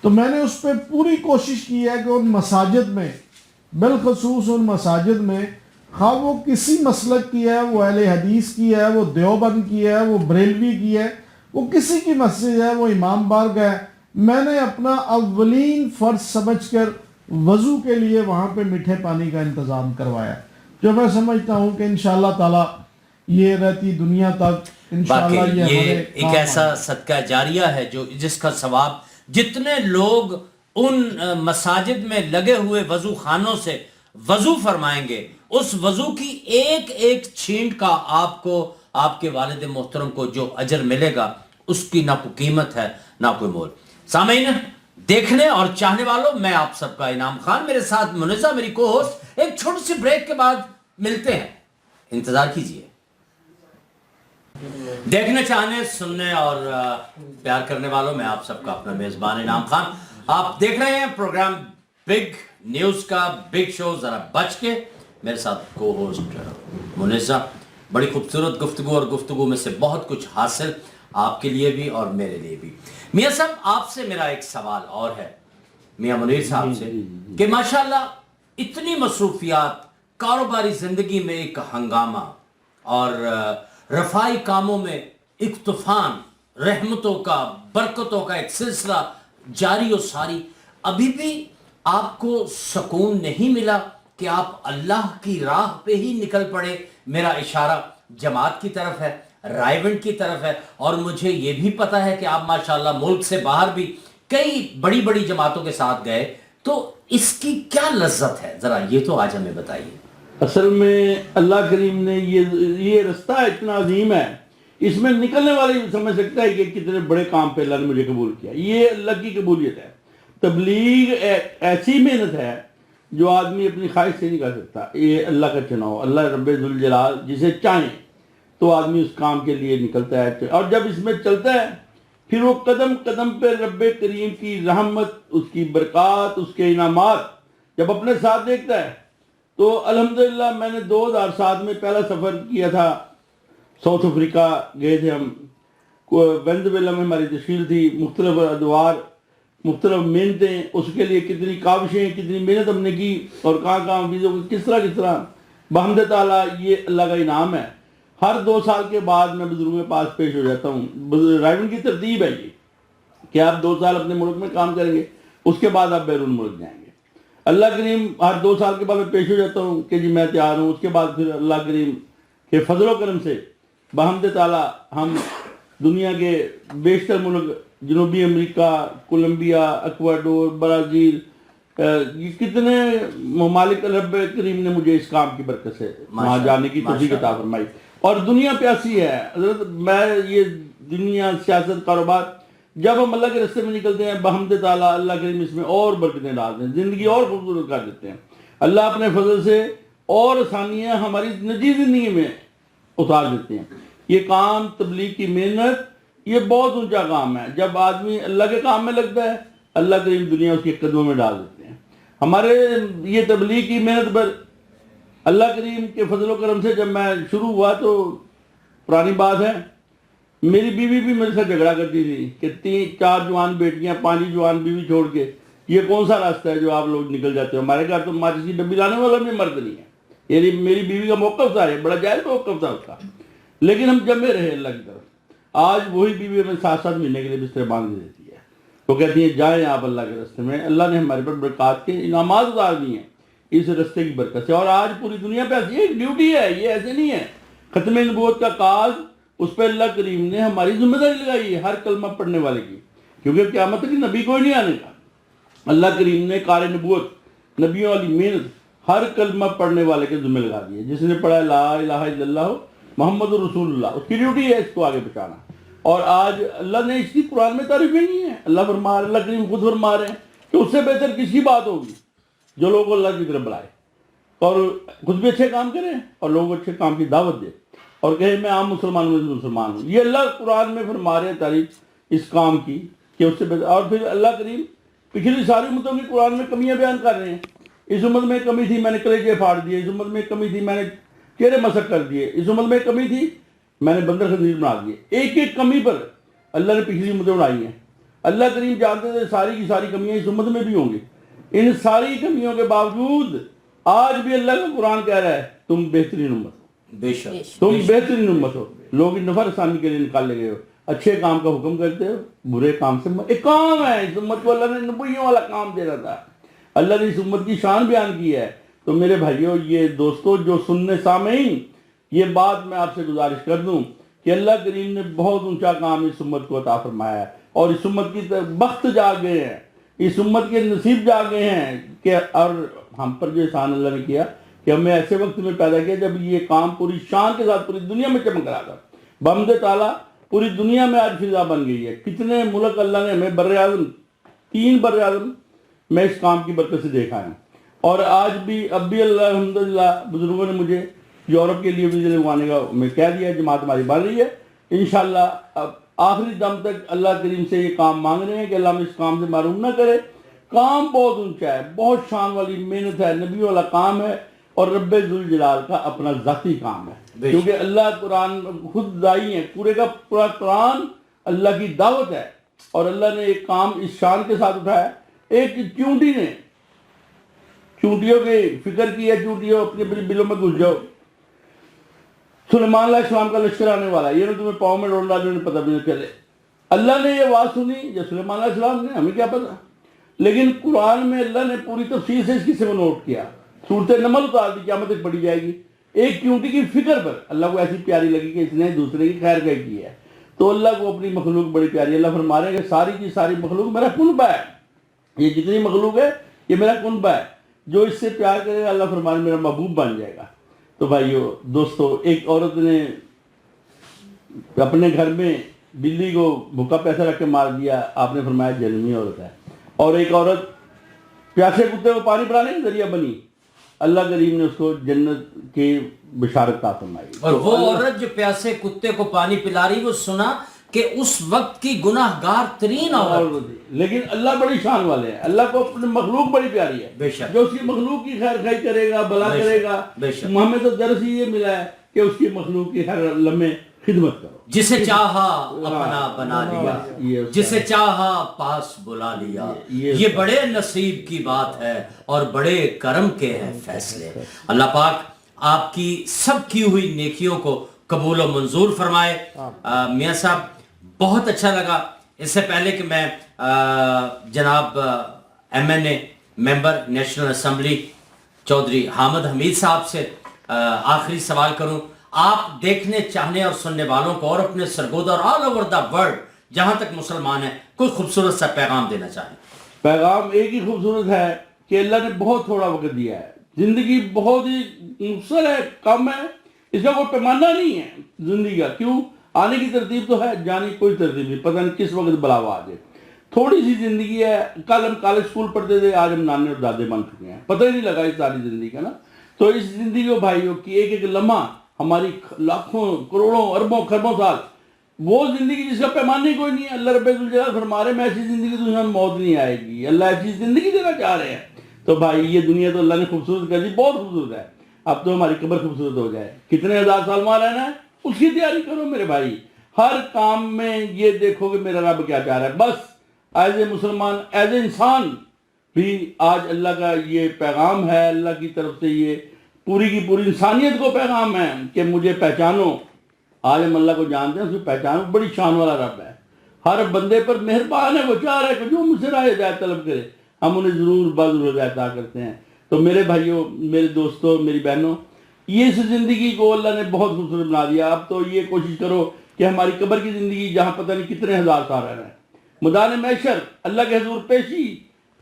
تو میں نے اس پہ پوری کوشش کی ہے کہ ان مساجد میں، بالخصوص ان مساجد میں، خواہ وہ کسی مسلک کی ہے، وہ اہل حدیث کی ہے، وہ دیوبند کی ہے، وہ بریلوی کی ہے، وہ کسی کی مسجد ہے، وہ امام بارگاہ ہے، میں نے اپنا اولین فرض سمجھ کر وضو کے لیے وہاں پہ میٹھے پانی کا انتظام کروایا، جو میں سمجھتا ہوں کہ انشاءاللہ تعالی یہ رہتی دنیا تک انشاءاللہ یہ ایک ایسا صدقہ جاریہ ہے جس کا ثواب جتنے لوگ ان مساجد میں لگے ہوئے وضو خانوں سے وضو فرمائیں گے، اس وضو کی ایک ایک چھینٹ کا آپ کو، آپ کے والد محترم کو جو اجر ملے گا اس کی نہ کوئی قیمت ہے نہ کوئی مول. سامعین، دیکھنے اور چاہنے والوں، میں آپ سب کا انعام خان، میرے ساتھ منزہ میری کو ہوسٹ. ایک چھوٹی سی بریک کے بعد ملتے ہیں، انتظار کیجئے. دیکھنے، چاہنے، سننے اور پیار کرنے والوں، میں آپ سب کا اپنا میزبان انعام خان. آپ دیکھ رہے ہیں پروگرام بگ نیوز کا بگ شو ذرا بچ کے. میرے ساتھ کو ہوسٹ منزہ. بڑی خوبصورت گفتگو، اور گفتگو میں سے بہت کچھ حاصل آپ کے لیے بھی اور میرے لیے بھی. میاں صاحب، آپ سے میرا ایک سوال اور ہے، میاں منیر صاحب سے، کہ ماشاءاللہ اتنی مصروفیات، کاروباری زندگی میں ایک ہنگامہ اور رفائی کاموں میں ایک طوفان، رحمتوں کا، برکتوں کا ایک سلسلہ جاری و ساری، ابھی بھی آپ کو سکون نہیں ملا کہ آپ اللہ کی راہ پہ ہی نکل پڑے؟ میرا اشارہ جماعت کی طرف ہے، رائیونٹ کی طرف ہے، اور مجھے یہ بھی پتہ ہے کہ آپ ماشاءاللہ ملک سے باہر بھی کئی بڑی بڑی جماعتوں کے ساتھ گئے، تو اس کی کیا لذت ہے؟ ذرا یہ تو آج ہمیں بتائیے. اصل میں اللہ کریم نے یہ رستہ اتنا عظیم ہے، اس میں نکلنے والے سمجھ سکتا ہے کہ کتنے بڑے کام پہ اللہ نے مجھے قبول کیا. یہ اللہ کی قبولیت ہے. تبلیغ ایسی محنت ہے جو آدمی اپنی خواہش سے نہیں کر سکتا. یہ اللہ کا چناؤ، اللہ رب ذوالجلال جسے چاہیں تو آدمی اس کام کے لیے نکلتا ہے، اور جب اس میں چلتا ہے پھر وہ قدم قدم پہ رب کریم کی رحمت، اس کی برکات، اس کے انعامات جب اپنے ساتھ دیکھتا ہے تو الحمدللہ میں نے 2007 میں پہلا سفر کیا تھا، ساؤتھ افریقہ گئے تھے ہم، وینزویلا میں ہماری تشکیل تھی، مختلف ادوار، مختلف محنتیں، اس کے لیے کتنی کاوشیں، کتنی محنت ہم نے کی، اور کہاں ویزوں کس طرح بحمد تعالیٰ یہ اللہ کا انعام ہے۔ ہر 2 سال کے بعد میں بزرگوں کے پاس پیش ہو جاتا ہوں۔ رائمنڈ کی ترتیب ہے یہ کہ آپ 2 سال اپنے ملک میں کام کریں گے، اس کے بعد آپ بیرون ملک جائیں گے۔ اللہ کریم ہر 2 سال کے بعد میں پیش ہو جاتا ہوں کہ جی میں تیار ہوں، اس کے بعد پھر اللہ کریم کے فضل و کرم سے بحمد تعالیٰ ہم دنیا کے بیشتر ملک، جنوبی امریکہ، کولمبیا، ایکواڈور، برازیل، یہ کتنے ممالک رب کریم نے مجھے اس کام کی برکت سے وہاں جانے کی توفیق عطا فرمائی۔ اور دنیا پیاسی ہے حضرت، میں یہ دنیا، سیاست، کاروبار، جب ہم اللہ کے راستے میں نکلتے ہیں بحمد تعالیٰ اللہ کریم اس میں اور برکتیں ڈالتے ہیں، زندگی اور خوبصورت کر دیتے ہیں۔ اللہ اپنے فضل سے اور آسانیاں ہماری نجی زندگی میں اتار دیتے ہیں۔ یہ کام، تبلیغ کی محنت، یہ بہت اونچا کام ہے۔ جب آدمی اللہ کے کام میں لگتا ہے اللہ کریم دنیا اس کے قدموں میں ڈال دیتے ہیں۔ ہمارے یہ تبلیغ کی محنت پر اللہ کریم کے فضل و کرم سے جب میں شروع ہوا تو پرانی بات ہے، میری بیوی بھی میرے ساتھ جھگڑا کرتی تھی کہ 3-4 جوان بیٹیاں، 5 جوان بیوی چھوڑ کے یہ کون سا راستہ ہے جو آپ لوگ نکل جاتے ہو، ہمارے گھر تو ماچس کی ڈبی لانے والا بھی مرد نہیں ہے۔ یعنی میری بیوی کا موقف تھا، یہ بڑا جائز موقف تھا اس کا، لیکن ہم جمے رہے اللہ کی طرف۔ آج وہی بیوی ہمیں 7-7 مہینے کے لیے بستر باندھ دیتی ہے، وہ کہتی ہیں جائیں آپ اللہ کے راستے میں۔ اللہ نے ہمارے پر برکات کے انعامات اتار دیے ہیں اس راستے کی برکت سے، اور آج پوری دنیا پہ ایک ڈیوٹی ہے، یہ ایسے نہیں ہے۔ ختم نبوت کا کاج اس پہ اللہ کریم نے ہماری ذمہ داری لگائی ہے ہر کلمہ پڑھنے والے کی، کیونکہ قیامت تک نبی کوئی نہیں آنے کا۔ اللہ کریم نے کار نبوت، نبیوں والی محنت ہر کلمہ پڑھنے والے کے ذمہ لگا دی ہے۔ جس نے پڑھا لا الہ الا اللہ محمد رسول اللہ، اس کی ڈیوٹی ہے اس کو آگے پہنچانا۔ اور آج اللہ نے اس کی قرآن میں تعریف ہی نہیں ہے۔ اللہ کریم خود فرما رہے ہیں کہ اس سے بہتر کس کی بات ہوگی جو لوگوں کو اللہ کی طرف بلائے اور خود بھی اچھے کام کریں اور لوگوں کو اچھے کام کی دعوت دے اور کہے میں عام مسلمان ہوں۔ یہ اللہ قرآن میں فرما رہے ہیں تعریف اس کام کی کہ اس سے بہتر۔ اور پھر اللہ کریم پچھلی ساری امتوں کی قرآن میں کمیاں بیان کر رہے ہیں۔ اس امت میں کمی تھی، میں نے کلیجے پھاڑ دیے، اس امت میں کمی تھی، میں نے چہرے مسخ کر دیے، اس امت میں کمی تھی، میں نے بندر خنزیر بنا دیے۔ ایک ایک کمی پر اللہ نے پچھلی امتیں اڑائی ہیں۔ اللہ کریم جانتے تھے ساری کی ساری کمیاں اس امت میں بھی ہوں گی۔ ان ساری کمیوں کے باوجود آج بھی اللہ کا قرآن کہہ رہا ہے تم بہترین امت ہو، بے شک تم بہترین امت ہو۔ لوگ نفع رسانی کے لیے نکالے گئے ہو، اچھے کام کا حکم کرتے ہو، برے کام سے ایک کام ہے اس امت کو اللہ نے نبیوں والا کام دے رہا تھا۔ اللہ نے اس امت کی شان بیان کی ہے۔ تو میرے بھائیوں، یہ دوستو جو سننے سامعین، یہ بات میں آپ سے گزارش کر دوں کہ اللہ کریم نے بہت اونچا کام اس امت کو عطا فرمایا ہے، اور اس امت کی بخت جاگ گئے ہیں، اس امت کے نصیب جاگ گئے ہیں کہ اور ہم پر جو احسان اللہ نے کیا کہ ہمیں ایسے وقت میں پیدا کیا جب یہ کام پوری شان کے ساتھ پوری دنیا میں چمک رہا تھا۔ بحمد تعالیٰ پوری دنیا میں آج فضا بن گئی ہے۔ کتنے ملک اللہ نے ہمیں بر اعظم 3 بر اعظم میں اس کام کی برکت سے دیکھا ہے۔ اور آج بھی اب بھی اللہ الحمدللہ بزرگوں نے مجھے یورپ کے لیے ویزے لگوانے کا میں کہہ دیا، جماعت ہماری بن رہی ہے انشاءاللہ۔ اب آخری دم تک اللہ کریم سے یہ کام مانگ رہے ہیں کہ اللہ ہمیں اس کام سے معروم نہ کرے۔ کام بہت اونچا ہے، بہت شان والی محنت ہے، نبی والا کام ہے، اور رب ذوالجلال کا اپنا ذاتی کام ہے، کیونکہ اللہ قرآن خود دائی ہے، پورے کا پورا قرآن اللہ کی دعوت ہے، اور اللہ نے ایک کام اس شان کے ساتھ اٹھایا۔ ایک چونٹی نے، چونٹیوں کی فکر کی ہے، چونٹیوں اپنے بلوں میں گھس جاؤ، سلیمان علیہ السلام کا لشکر آنے والا ہے، یہ نہ تمہیں پاؤں میں ڈول ڈالنے پتہ بھی نہ چلے۔ اللہ نے یہ آواز سنی یا سلیمان علیہ السلام نے، ہمیں کیا پتہ، لیکن قرآن میں اللہ نے پوری تفصیل سے اس قصے کو نوٹ کیا، صورت نمل اتار دی، قیامت تک پڑھی جائے گی۔ ایک چونٹی کی فکر پر اللہ کو ایسی پیاری لگی کہ اس نے دوسرے کی خیر گاہ کی ہے، تو اللہ کو اپنی مخلوق بڑی پیاری۔ اللہ فرما رہے ہیں کہ ساری کی ساری مخلوق میرا کنبہ ہے، یہ جتنی مخلوق ہے یہ میرا کنبہ ہے، جو اس سے پیار کرے گا اللہ فرما رہے ہیں میرا محبوب بن جائے گا۔ تو بھائیو دوستو، ایک عورت نے اپنے گھر میں بلی کو بھوکا پیسہ رکھ کے مار دیا، آپ نے فرمایا جہنمی عورت ہے۔ اور ایک عورت پیاسے کتے کو پانی پلانے کا ذریعہ بنی، اللہ کریم نے اس کو جنت کی بشارت عطا فرمائی. اور وہ عورت جو پیاسے کتے کو پانی پلا رہی، وہ سنا کہ اس وقت کی گناہ گار ترین عورت، لیکن اللہ بڑی شان والے ہیں. اللہ کو اپنی مخلوق بڑی پیاری ہے. بے شک جو اس کی مخلوق کی خیر خواہی کرے گا، بھلا کرے گا. ہمیں تو درس ہی یہ ملا ہے کہ اس کی مخلوق کی ہر لمحے خدمت کرو. جسے چاہا اپنا بنا لیا، جسے چاہا پاس بلا لیا. یہ بڑے نصیب کی بات ہے اور بڑے کرم کے ہیں فیصلے. اللہ پاک آپ کی سب کی ہوئی نیکیوں کو قبول و منظور فرمائے. میاں صاحب بہت اچھا لگا. اس سے پہلے کہ میں جناب M N A member National assembly Chaudhry Hamid حمید صاحب سے آخری سوال کروں، آپ دیکھنے چاہنے اور سننے والوں کو اور اپنے سرگودہ اور آل اوور دا ورلڈ جہاں تک مسلمان ہیں کوئی خوبصورت سا پیغام دینا چاہیں؟ پیغام ایک ہی خوبصورت ہے کہ اللہ نے بہت تھوڑا وقت دیا ہے. زندگی بہت ہی مختصر ہے، کم ہے، اس کا کوئی پیمانہ نہیں ہے زندگی کا. کیوں؟ آنے کی ترتیب تو ہے، جانے کی کوئی ترتیب نہیں، پتہ نہیں کس وقت بلاوا آ جائے. تھوڑی سی زندگی ہے. کل ہم کالج اسکول پڑھتے تھے، آج ہم نانے اور دادے بن چکے ہیں، پتہ ہی نہیں لگا اس ساری زندگی کا نا. تو اس زندگی کو بھائیوں کی ایک ایک لمحہ ہماری لاکھوں کروڑوں اربوں خربوں سال وہ زندگی جس کا پیمانہ ہی کوئی نہیں ہے. اللہ رب الجلال فرما رہے میں ایسی زندگی تو یہاں موت نہیں آئے گی. اللہ ایسی زندگی دینا چاہ رہے ہیں. تو بھائی یہ دنیا تو اللہ نے خوبصورت کر دی، بہت خوبصورت ہے. اب تو ہماری قبر خوبصورت ہو جائے. کتنے ہزار سال وہاں رہنا ہے اس کی تیاری کرو میرے بھائی. ہر کام میں یہ دیکھو کہ میرا رب کیا چاہ رہا ہے. بس ایز اے مسلمان، ایز اے انسان بھی آج اللہ کا یہ پیغام ہے، اللہ کی طرف سے یہ پوری کی پوری انسانیت کو پیغام ہے کہ مجھے پہچانو. آج ہم اللہ کو جانتے ہیں، اس کو پہچانو. بڑی شان والا رب ہے، ہر بندے پر مہربان ہے. وہ چاہ رہا ہے کہ جو مجھ سے راہ ہدایت طلب کرے ہم انہیں ضرور بضرور ہدایت عطا کرتے ہیں. تو میرے بھائیوں، میرے دوستوں، میری بہنوں، یہ اس زندگی کو اللہ نے بہت خوبصورت بنا دیا. اب تو یہ کوشش کرو کہ ہماری قبر کی زندگی جہاں پتہ نہیں کتنے ہزار سال رہنا ہے، میدان محشر اللہ کے حضور پیشی،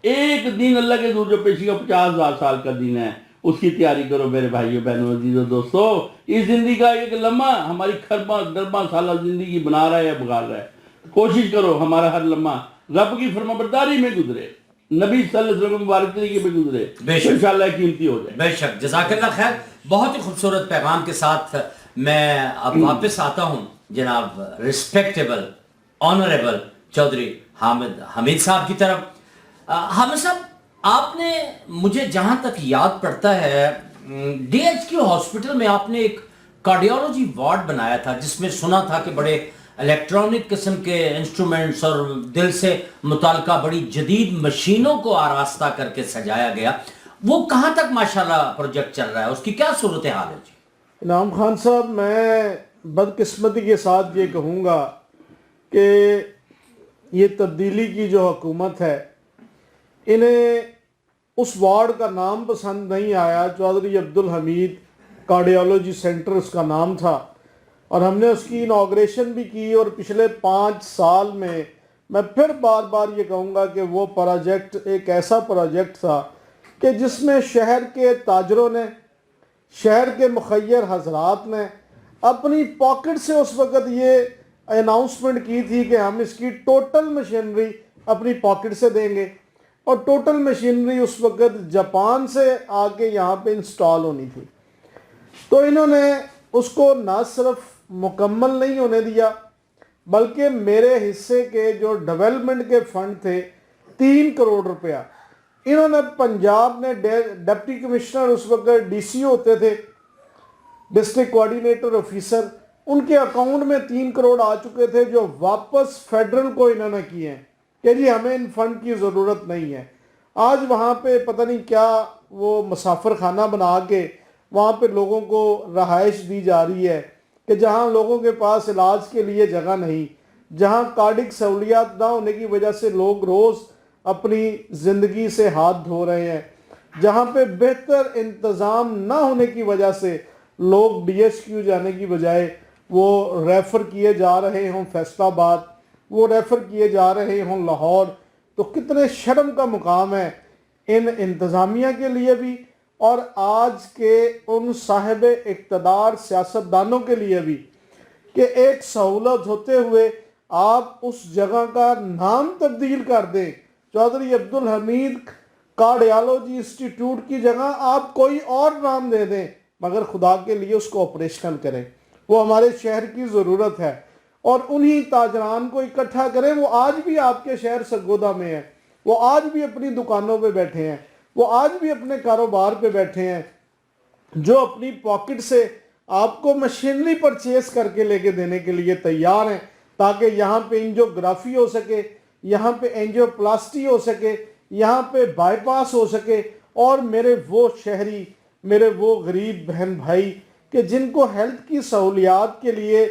ایک دن اللہ کے حضور جو پیشی کا 50,000 سال کا دن ہے، اس کی تیاری کرو میرے بھائیوں بہنوں عزیزوں دوستوں. اس زندگی کا ایک لمحہ ہماری خرباں درباں سالہ زندگی بنا رہا ہے یا بگاڑ رہا ہے. کوشش کرو ہمارا ہر لمحہ رب کی فرمانبرداری میں گزرے، نبی صلی اللہ علیہ وسلم مبارک طریقے پہ گزرے، انشاءاللہ قیمتی ہو جائے. بے شک. جزاک اللہ خیر. بہت ہی خوبصورت پیغام کے ساتھ میں اب واپس آتا ہوں جناب ریسپیکٹیبل آنریبل چودھری حامد حمید صاحب کی طرف. حامد صاحب، آپ نے مجھے جہاں تک یاد پڑتا ہے ڈی ایچ کیو ہاسپٹل میں آپ نے ایک کارڈیولوجی وارڈ بنایا تھا جس میں سنا تھا کہ بڑے الیکٹرانک قسم کے انسٹرومنٹس اور دل سے متعلقہ بڑی جدید مشینوں کو آراستہ کر کے سجایا گیا. وہ کہاں تک ماشاءاللہ پروجیکٹ چل رہا ہے، اس کی کیا صورتحال ہے؟ جی انعام خان صاحب، میں بدقسمتی کے ساتھ یہ کہوں گا کہ یہ تبدیلی کی جو حکومت ہے انہیں اس وارڈ کا نام پسند نہیں آیا. چودھری عبدالحمید کارڈیولوجی سینٹر اس کا نام تھا، اور ہم نے اس کی انوگریشن بھی کی. اور پچھلے 5 سال میں پھر بار بار یہ کہوں گا کہ وہ پروجیکٹ ایک ایسا پروجیکٹ تھا کہ جس میں شہر کے تاجروں نے، شہر کے مخیر حضرات نے اپنی پاکٹ سے اس وقت یہ اناؤنسمنٹ کی تھی کہ ہم اس کی ٹوٹل مشینری اپنی پاکٹ سے دیں گے. اور ٹوٹل مشینری اس وقت جاپان سے آ کے یہاں پہ انسٹال ہونی تھی. تو انہوں نے اس کو نہ صرف مکمل نہیں ہونے دیا، بلکہ میرے حصے کے جو ڈیولپمنٹ کے فنڈ تھے 3 کروڑ روپیہ انہوں نے پنجاب نے ڈپٹی کمشنر اس وقت ڈی سی ہوتے تھے، ڈسٹرکٹ کوارڈینیٹر آفیسر، ان کے اکاؤنٹ میں 3 کروڑ آ چکے تھے جو واپس فیڈرل کو انہوں نے کیے ہیں کہ جی ہمیں ان فنڈ کی ضرورت نہیں ہے. آج وہاں پہ پتہ نہیں کیا وہ مسافر خانہ بنا کے وہاں پہ لوگوں کو رہائش دی جا رہی ہے کہ جہاں لوگوں کے پاس علاج کے لیے جگہ نہیں، جہاں کارڈک سہولیات نہ ہونے کی وجہ سے لوگ روز اپنی زندگی سے ہاتھ دھو رہے ہیں، جہاں پہ بہتر انتظام نہ ہونے کی وجہ سے لوگ ڈی ایچ کیو جانے کی بجائے وہ ریفر کیے جا رہے ہوں فیصل آباد، وہ ریفر کیے جا رہے ہوں لاہور. تو کتنے شرم کا مقام ہے ان انتظامیہ کے لیے بھی اور آج کے ان صاحب اقتدار سیاستدانوں کے لیے بھی کہ ایک سہولت ہوتے ہوئے آپ اس جگہ کا نام تبدیل کر دیں. چودھری عبدالحمید کارڈیالوجی انسٹیٹیوٹ کی جگہ آپ کوئی اور نام دے دیں، مگر خدا کے لیے اس کو آپریشنل کریں. وہ ہمارے شہر کی ضرورت ہے، اور انہی تاجران کو اکٹھا کریں. وہ آج بھی آپ کے شہر سرگودا میں ہیں، وہ آج بھی اپنی دکانوں پہ بیٹھے ہیں، وہ آج بھی اپنے کاروبار پہ بیٹھے ہیں، جو اپنی پاکٹ سے آپ کو مشینری پرچیز کر کے لے کے دینے کے لیے تیار ہیں، تاکہ یہاں پہ انجیوگرافی ہو سکے، یہاں پہ انجیوپلاسٹی ہو سکے، یہاں پہ بائی پاس ہو سکے. اور میرے وہ شہری، میرے وہ غریب بہن بھائی کہ جن کو ہیلتھ کی سہولیات کے لیے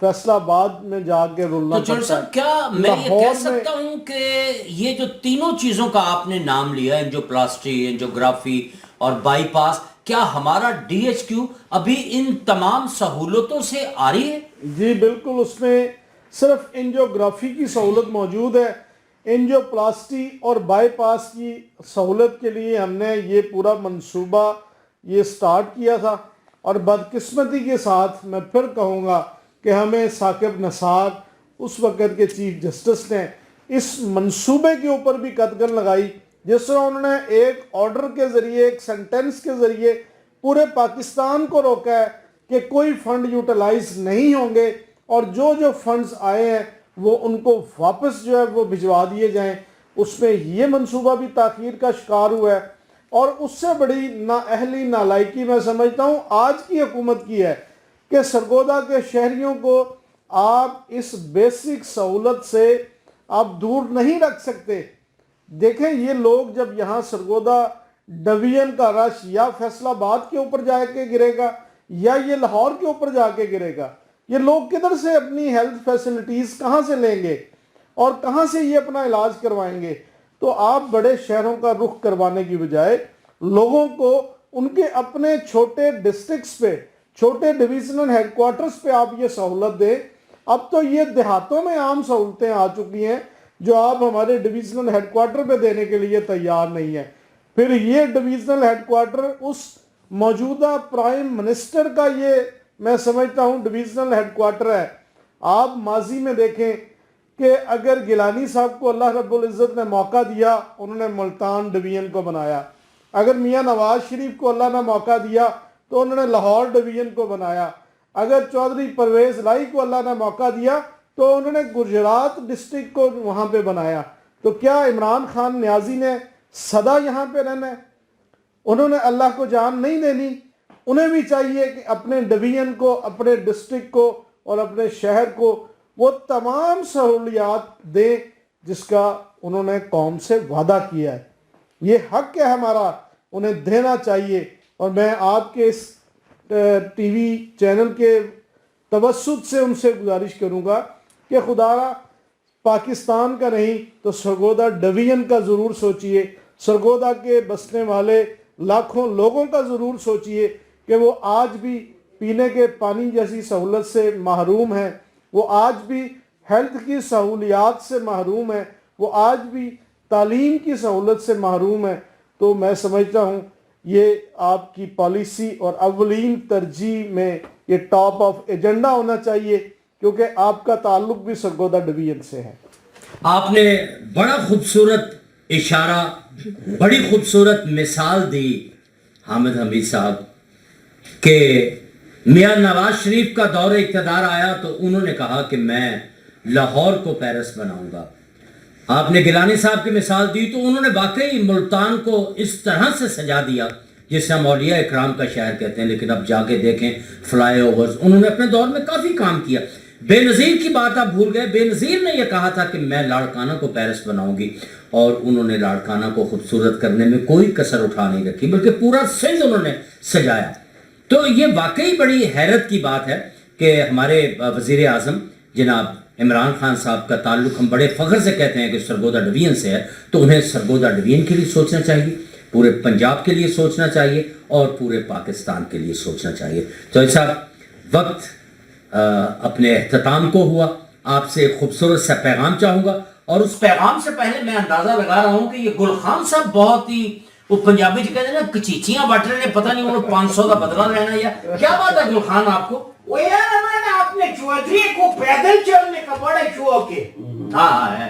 فیصل آباد میں جا کے رولنا تو جوہر صاحب کیا میں یہ کہہ سکتا ہوں کہ یہ جو تینوں چیزوں کا آپ نے نام لیا، انجیوپلاسٹی، انجیوگرافی اور بائی پاس، کیا ہمارا ڈی ایچ کیو ابھی ان تمام سہولتوں سے آ رہی ہے؟ جی بالکل، اس میں صرف انجیوگرافی کی سہولت موجود ہے. انجیوپلاسٹی اور بائی پاس کی سہولت کے لیے ہم نے یہ پورا منصوبہ یہ سٹارٹ کیا تھا، اور بدقسمتی کے ساتھ میں پھر کہوں گا کہ ہمیں ثاقب نثار اس وقت کے چیف جسٹس نے اس منصوبے کے اوپر بھی قدغن لگائی، جس طرح انہوں نے ایک آرڈر کے ذریعے، ایک سینٹنس کے ذریعے پورے پاکستان کو روکا ہے کہ کوئی فنڈ یوٹیلائز نہیں ہوں گے، اور جو فنڈز آئے ہیں وہ ان کو واپس جو ہے وہ بھجوا دیے جائیں. اس میں یہ منصوبہ بھی تاخیر کا شکار ہوا ہے. اور اس سے بڑی نااہلی، نالائکی میں سمجھتا ہوں آج کی حکومت کی ہے کہ سرگودا کے شہریوں کو آپ اس بیسک سہولت سے آپ دور نہیں رکھ سکتے. دیکھیں یہ لوگ جب یہاں سرگودا ڈویژن کا رش یا فیصل آباد کے اوپر جا کے گرے گا یا یہ لاہور کے اوپر جا کے گرے گا، یہ لوگ کدھر سے اپنی ہیلتھ فیسلٹیز کہاں سے لیں گے اور کہاں سے یہ اپنا علاج کروائیں گے؟ تو آپ بڑے شہروں کا رخ کروانے کی بجائے لوگوں کو ان کے اپنے چھوٹے ڈسٹرکٹس پہ، چھوٹے ڈویژنل ہیڈ کوارٹرز پہ آپ یہ سہولت دیں. اب تو یہ دیہاتوں میں عام سہولتیں آ چکی ہیں جو آپ ہمارے ڈویژنل ہیڈ کوارٹر پہ دینے کے لیے تیار نہیں ہیں. پھر یہ ڈویژنل ہیڈ کوارٹر اس موجودہ پرائم منسٹر کا یہ میں سمجھتا ہوں ڈویژنل ہیڈ کوارٹر ہے. آپ ماضی میں دیکھیں کہ اگر گیلانی صاحب کو اللہ رب العزت نے موقع دیا، انہوں نے ملتان ڈویژن کو بنایا. اگر میاں نواز شریف کو اللہ نے موقع دیا تو انہوں نے لاہور ڈویژن کو بنایا. اگر چودھری پرویز لائی کو اللہ نے موقع دیا تو انہوں نے گجرات ڈسٹرکٹ کو وہاں پہ بنایا. تو کیا عمران خان نیازی نے سدا یہاں پہ رہنا ہے؟ انہوں نے اللہ کو جان نہیں دینی. انہیں بھی چاہیے کہ اپنے ڈویژن کو، اپنے ڈسٹرکٹ کو اور اپنے شہر کو وہ تمام سہولیات دیں جس کا انہوں نے قوم سے وعدہ کیا ہے. یہ حق ہے ہمارا، انہیں دینا چاہیے. اور میں آپ کے اس ٹی وی چینل کے توسط سے ان سے گزارش کروں گا کہ خدا پاکستان کا نہیں تو سرگودا ڈویژن کا ضرور سوچئے، سرگودا کے بسنے والے لاکھوں لوگوں کا ضرور سوچئے کہ وہ آج بھی پینے کے پانی جیسی سہولت سے محروم ہیں، وہ آج بھی ہیلتھ کی سہولیات سے محروم ہیں، وہ آج بھی تعلیم کی سہولت سے محروم ہیں. تو میں سمجھتا ہوں یہ آپ کی پالیسی اور اولین ترجیح میں یہ ٹاپ آف ایجنڈا ہونا چاہیے، کیونکہ آپ کا تعلق بھی سرگودا ڈویژن سے ہے. آپ نے بڑا خوبصورت اشارہ، بڑی خوبصورت مثال دی حامد حمید صاحب کہ میاں نواز شریف کا دور اقتدار آیا تو انہوں نے کہا کہ میں لاہور کو پیرس بناؤں گا. آپ نے گیلانی صاحب کی مثال دی تو انہوں نے واقعی ملتان کو اس طرح سے سجا دیا جسے ہم اولیاء اکرام کا شہر کہتے ہیں. لیکن اب جا کے دیکھیں فلائی اوورز، انہوں نے اپنے دور میں کافی کام کیا. بے نظیر کی بات آپ بھول گئے. بے نظیر نے یہ کہا تھا کہ میں لاڑکانہ کو پیرس بناؤں گی، اور انہوں نے لاڑکانہ کو خوبصورت کرنے میں کوئی کسر اٹھا نہیں رکھی، بلکہ پورا سندھ انہوں نے سجایا. تو یہ واقعی بڑی حیرت کی بات ہے کہ ہمارے وزیر اعظم جناب عمران خان صاحب کا تعلق ہم بڑے فخر سے کہتے ہیں کہ سرگودا ڈویژن سے ہے، تو انہیں سرگودا ڈویژن کے لیے سوچنا چاہیے، پورے پنجاب کے لیے سوچنا چاہیے اور پورے پاکستان کے لیے سوچنا چاہیے. تو ایسا وقت اپنے اختتام کو ہوا. آپ سے خوبصورت سا پیغام چاہوں گا، اور اس پیغام سے پہلے میں اندازہ لگا رہا ہوں کہ یہ گل خان صاحب بہت ہی، وہ پنجابی جو کہتے ہیں نا کچیچیاں بٹ رہے ہیں، پتہ نہیں انہوں 500 کا بدلہ لینا یا کیا بات ہے. گل خان آپ کو وہ یار ہمارا اپنے چودھری کو پیدل چلنے کا بڑا شوق ہے. ہاں ہے.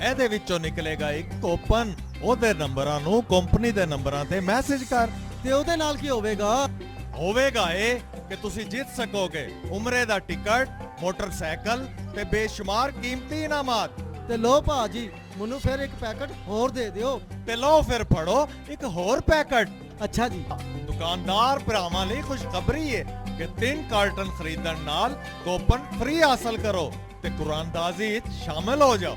ਇਹਦੇ ਵਿੱਚੋਂ ਨਿਕਲੇਗਾ ਇੱਕ ਕੋਪਨ, ਉਹਦੇ ਨੰਬਰਾਂ ਨੂੰ ਕੰਪਨੀ ਦੇ ਨੰਬਰਾਂ ਤੇ ਮੈਸੇਜ ਕਰ। ਤੇ ਉਹਦੇ ਨਾਲ ਕੀ ਹੋਵੇਗਾ? ਹੋਵੇਗਾ ਇਹ ਕਿ ਤੁਸੀਂ ਜਿੱਤ ਸਕੋਗੇ ਉਮਰੇ ਦਾ ਟਿਕਟ, ਮੋਟਰਸਾਈਕਲ ਤੇ ਬੇਸ਼ੁਮਾਰ ਕੀਮਤੀ ਇਨਾਮਾਤ। ਤੇ ਲੋ ਭਾਜੀ ਮੈਨੂੰ ਫਿਰ ਇੱਕ ਪੈਕਟ ਹੋਰ ਦੇ ਦਿਓ। ਤੇ ਲਓ ਫਿਰ ਫੜੋ ਇੱਕ ਹੋਰ ਪੈਕਟ। ਅੱਛਾ ਜੀ। ਦੁਕਾਨਦਾਰ ਭਰਾਵਾਂ ਲਈ ਖੁਸ਼ਖਬਰੀ ਹੈ ਕਿ 3 ਕਾਰਟਨ ਖਰੀਦਣ ਨਾਲ ਕੋਪਨ ਫ੍ਰੀ ਹਾਸਲ ਕਰੋ ਤੇ ਕੁਰਾਨਦਾਜ਼ੀ ਵਿੱਚ ਸ਼ਾਮਿਲ ਹੋ ਜਾਓ।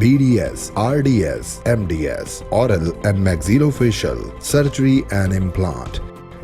BDS, RDS, MDS, oral and maxillofacial surgery and implant,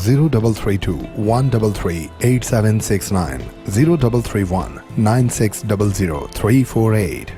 0332 133 8769 0331 9600 348।